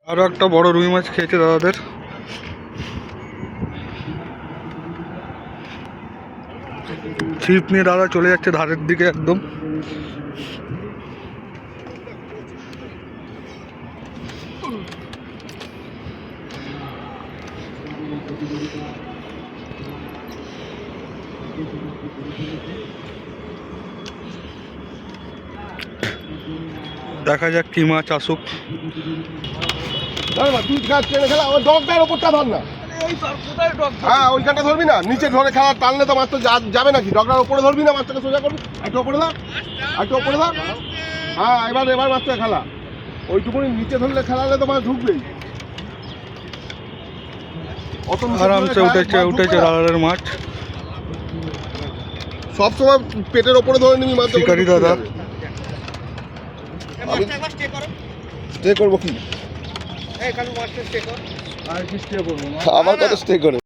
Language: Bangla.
আরো একটা বড় রুই মাছ খেয়েছে দাদাদের। ছিপ নিয়ে দাদা চলে যাচ্ছে ধারের দিকে একদম। দেখা যাক কি মাছ আসুক। তুই খেলা ওই ডগটার ওপরটা ধর না। হ্যাঁ ওইখানটা ধরবি না, নিচে ধরে খেলা টানলে তো মাছ তো যাবে নাকি। ডগটার ওপরে ধরবি না, মাছটাকে সোজা করবি, একটু ওপরে ধর, একটু ওপরে ধর। হ্যাঁ এবার মাছটা খেলা ওইটুকুনি নিচে ধরলে খেলালে তো মাছ ঢুকবেই। আরামসে উঠেছে দাদাদের মাছ। সবসময় পেটের ওপরে ধরে নিবি মাছ। শিকারি দাদা স্টে করবো কি? আমার কথা স্টে করে